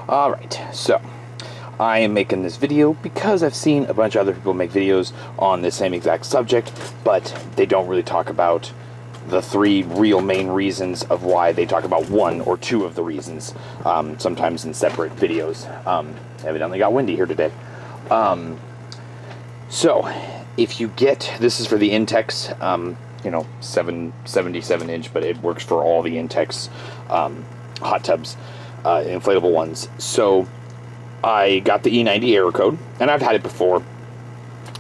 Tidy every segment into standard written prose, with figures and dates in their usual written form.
Alright, so I am making this video because I've seen a bunch of other people make videos on the same exact subject, but they don't really talk about the three real main reasons of why. They talk about one or two of the reasons, sometimes in separate videos. Evidently got windy here today. So, if you get, this is for the Intex, 77 inch, but it works for all the Intex hot tubs, inflatable ones. So, I got the E90 error code, and I've had it before,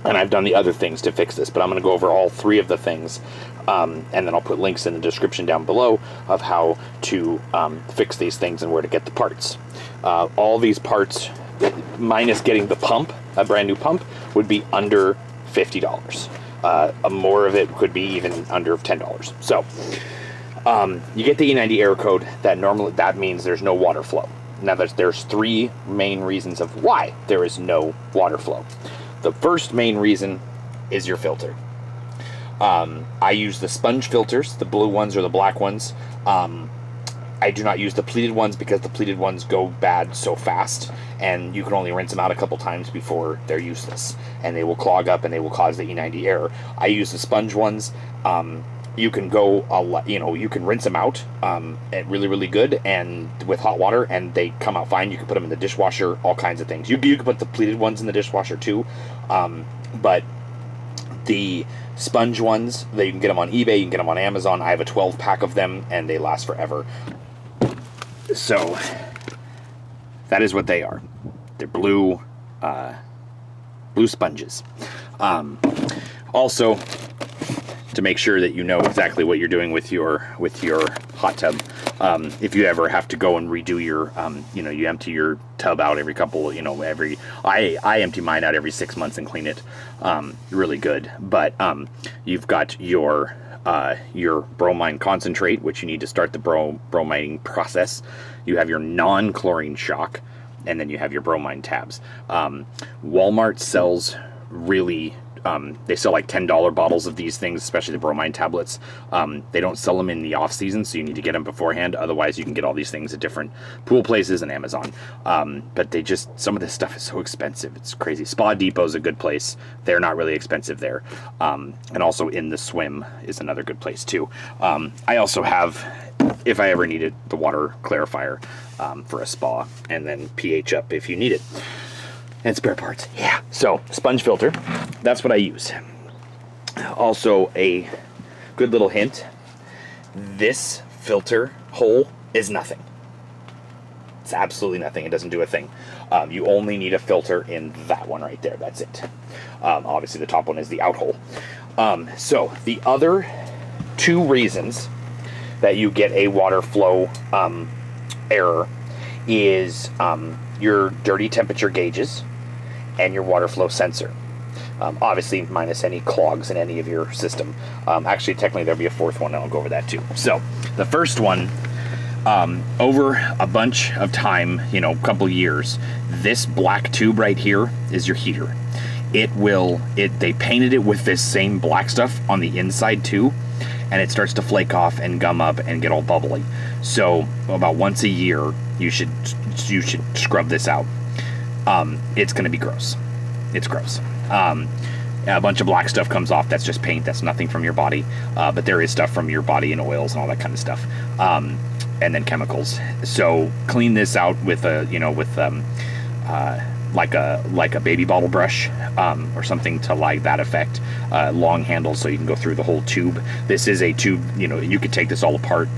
and I've done the other things to fix this, but I'm going to go over all three of the things, and then I'll put links in the description down below of how to fix these things and where to get the parts. All these parts, minus getting the pump, a brand new pump, would be under $50. More of it could be even under $10. So, you get the E90 error code. That means there's no water flow. Now, there's three main reasons of why there is no water flow. The first main reason is your filter. I use the sponge filters, the blue ones or the black ones. I do not use the pleated ones because the pleated ones go bad so fast, and you can only rinse them out a couple times before they're useless, and they will clog up and they will cause the E90 error. I use the sponge ones. You can go a lot, you can rinse them out really good and with hot water, and they come out fine. You can put them in the dishwasher, all kinds of things. You can put the pleated ones in the dishwasher too, but the sponge ones, you can get them on eBay, you can get them on Amazon. I have a 12-pack of them, and they last forever. So that is what they are. They're blue sponges. Also, to make sure that you know exactly what you're doing with your hot tub, if you ever have to go and redo your, you empty your tub out every couple, I empty mine out every 6 months and clean it really good. But you've got your bromine concentrate, which you need to start the bromining process. You have your non-chlorine shock, and then you have your bromine tabs. Walmart sells really, they sell like $10 bottles of these things, especially the bromine tablets. They don't sell them in the off season, so you need to get them beforehand. Otherwise, you can get all these things at different pool places and Amazon. But some of this stuff is so expensive. It's crazy. Spa Depot is a good place. They're not really expensive there. And also In the Swim is another good place too. I also have, if I ever needed, the water clarifier for a spa, and then pH up if you need it. And spare parts. Yeah. So, sponge filter. That's what I use. Also, a good little hint. This filter hole is nothing. It's absolutely nothing. It doesn't do a thing. You only need a filter in that one right there. That's it. Obviously, the top one is the out hole. So, the other two reasons that you get a water flow error is your dirty temperature gauges and your water flow sensor. Obviously, minus any clogs in any of your system. Actually, technically, there'll be a fourth one, and I'll go over that too. So, the first one, over a bunch of time, a couple years, this black tube right here is your heater. They painted it with this same black stuff on the inside too, and it starts to flake off and gum up and get all bubbly. So, about once a year, you should scrub this out. It's going to be gross. It's gross. A bunch of black stuff comes off. That's just paint. That's nothing from your body. But there is stuff from your body and oils and all that kind of stuff. And then chemicals. So clean this out with like a baby bottle brush, or something to like that effect. Long handle so you can go through the whole tube. This is a tube, you could take this all apart.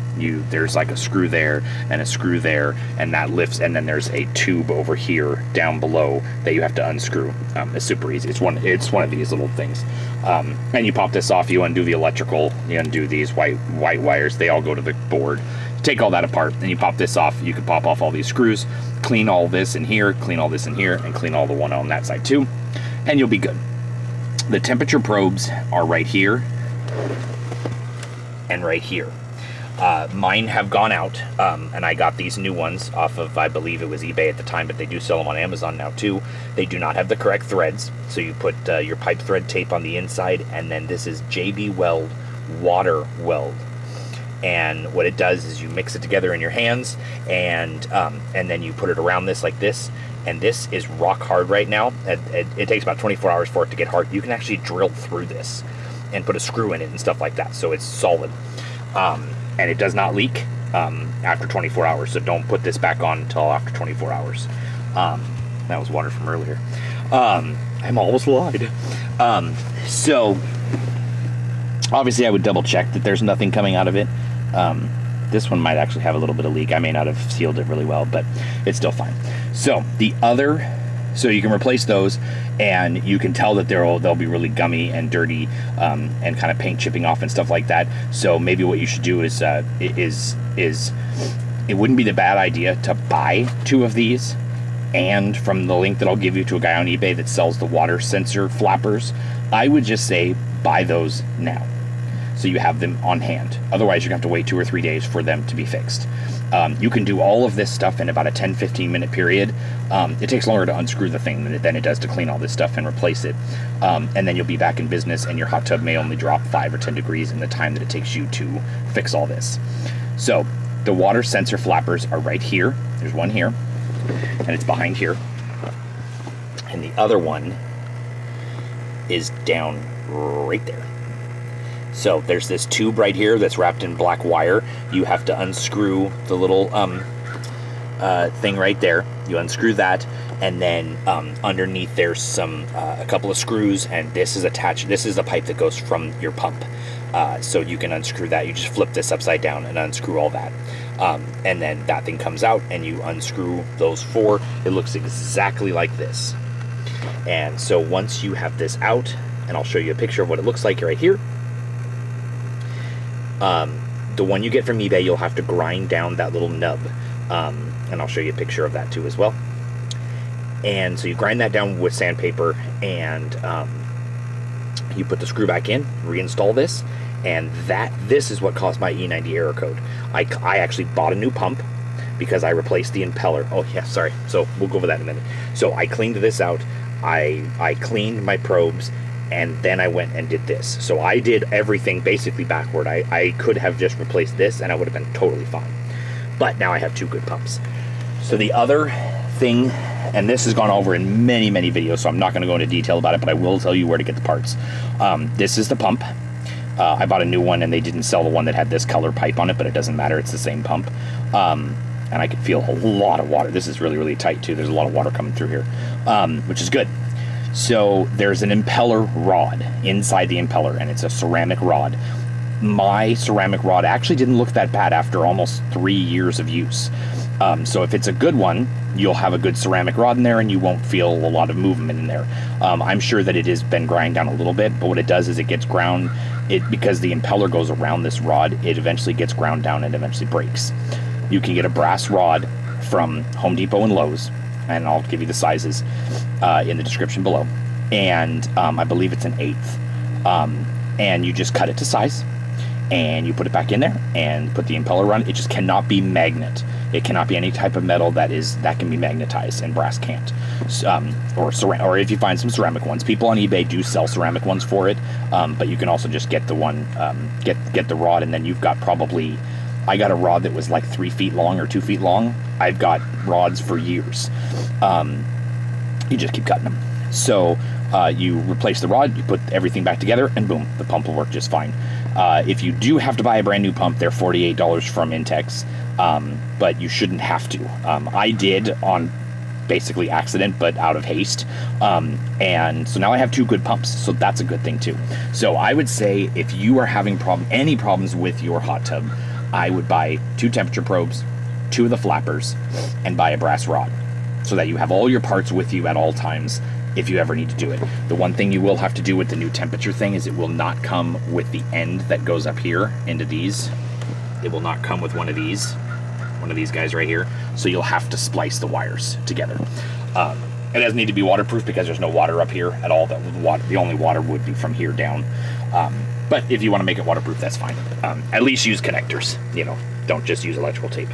There's like a screw there and a screw there, and that lifts, and then there's a tube over here down below that you have to unscrew. It's super easy. It's one of these little things. And you pop this off, you undo the electrical, you undo these white wires, they all go to the board. Take all that apart, and you pop this off. You can pop off all these screws, clean all this in here, clean all this in here, and clean all the one on that side too, and you'll be good. The temperature probes are right here and right here. Mine have gone out, and I got these new ones off of, I believe it was eBay at the time, but they do sell them on Amazon now too. They do not have the correct threads, so you put your pipe thread tape on the inside, and then this is JB Weld water weld. And what it does is you mix it together in your hands, and then you put it around this like this. And this is rock hard right now. It takes about 24 hours for it to get hard. You can actually drill through this and put a screw in it and stuff like that, so it's solid. And it does not leak after 24 hours, so don't put this back on until after 24 hours. That was water from earlier. I'm almost lied. So obviously I would double check that there's nothing coming out of it. This one might actually have a little bit of leak. I may not have sealed it really well, but it's still fine. So so you can replace those, and you can tell that they'll be really gummy and dirty, and kind of paint chipping off and stuff like that. So maybe what you should do is it wouldn't be the bad idea to buy 2 of these, and from the link that I'll give you to a guy on eBay that sells the water sensor flappers, I would just say buy those now, so you have them on hand. Otherwise, you're gonna have to wait 2 or 3 days for them to be fixed. You can do all of this stuff in about a 10-15 minute period. It takes longer to unscrew the thing than it does to clean all this stuff and replace it. And then you'll be back in business, and your hot tub may only drop 5 or 10 degrees in the time that it takes you to fix all this. So the water sensor flappers are right here. There's one here, and it's behind here. And the other one is down right there. So there's this tube right here that's wrapped in black wire. You have to unscrew the little thing right there. You unscrew that, and then underneath there's a couple of screws, and this is attached. This is the pipe that goes from your pump. So you can unscrew that. You just flip this upside down and unscrew all that. And then that thing comes out, and you unscrew those 4. It looks exactly like this. And so once you have this out, and I'll show you a picture of what it looks like right here. The one you get from eBay, you'll have to grind down that little nub, and I'll show you a picture of that too as well. And so you grind that down with sandpaper, and you put the screw back in, reinstall this, and this is what caused my E90 error code. I actually bought a new pump because I replaced the impeller. Oh yeah, sorry. So we'll go over that in a minute. So I cleaned this out. I cleaned my probes, and then I went and did this. So I did everything basically backward. I could have just replaced this, and I would have been totally fine. But now I have 2 good pumps. So the other thing, and this has gone over in many, many videos, so I'm not going to go into detail about it, but I will tell you where to get the parts. This is the pump. I bought a new one, and they didn't sell the one that had this color pipe on it, but it doesn't matter. It's the same pump. And I could feel a lot of water. This is really, really tight, too. There's a lot of water coming through here, which is good. So there's an impeller rod inside the impeller, and it's a ceramic rod. My ceramic rod actually didn't look that bad after almost 3 years of use. So if it's a good one, you'll have a good ceramic rod in there, and you won't feel a lot of movement in there. I'm sure that it has been ground down a little bit, but what it does is it gets ground, because the impeller goes around this rod, it eventually gets ground down and eventually breaks. You can get a brass rod from Home Depot and Lowe's, and I'll give you the sizes in the description below. And I believe it's an 1/8. And you just cut it to size, and you put it back in there and put the impeller rod. It just cannot be magnet. It cannot be any type of metal that can be magnetized, and brass can't. Or if you find some ceramic ones, people on eBay do sell ceramic ones for it. But you can also just get the one, get the rod, and then you've got probably. I got a rod that was like 3 feet long or 2 feet long. I've got rods for years. You just keep cutting them. So you replace the rod, you put everything back together, and boom, the pump will work just fine. If you do have to buy a brand new pump, they're $48 from Intex, but you shouldn't have to. I did on basically accident, but out of haste. And so now I have 2 good pumps, so that's a good thing too. So I would say if you are having any problems with your hot tub, I would buy 2 temperature probes, 2 of the flappers, and buy a brass rod, so that you have all your parts with you at all times if you ever need to do it. The one thing you will have to do with the new temperature thing is it will not come with the end that goes up here into these. It will not come with one of these guys right here, so you'll have to splice the wires together. It doesn't need to be waterproof because there's no water up here at all. The only water would be from here down. But if you want to make it waterproof, that's fine. At least use connectors, don't just use electrical tape.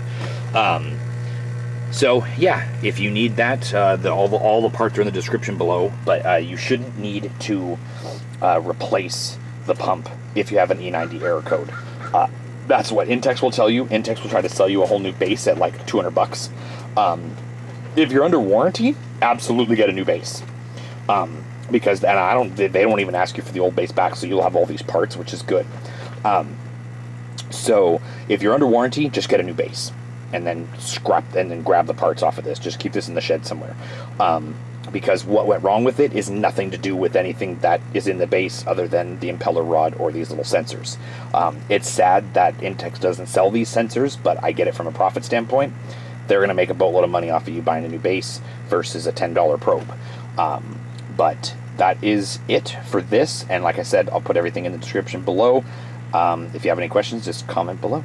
So yeah, if you need that, all the parts are in the description below, but you shouldn't need to replace the pump if you have an E90 error code. That's what Intex will tell you. Intex will try to sell you a whole new base at like 200 bucks. If you're under warranty, absolutely get a new base. Because, and they don't even ask you for the old base back, so you'll have all these parts, which is good. So if you're under warranty, just get a new base, and then grab the parts off of this. Just keep this in the shed somewhere. Because what went wrong with it is nothing to do with anything that is in the base other than the impeller rod or these little sensors. It's sad that Intex doesn't sell these sensors, but I get it from a profit standpoint. They're going to make a boatload of money off of you buying a new base versus a $10 probe. But that is it for this, and like I said, I'll put everything in the description below. If you have any questions, just comment below.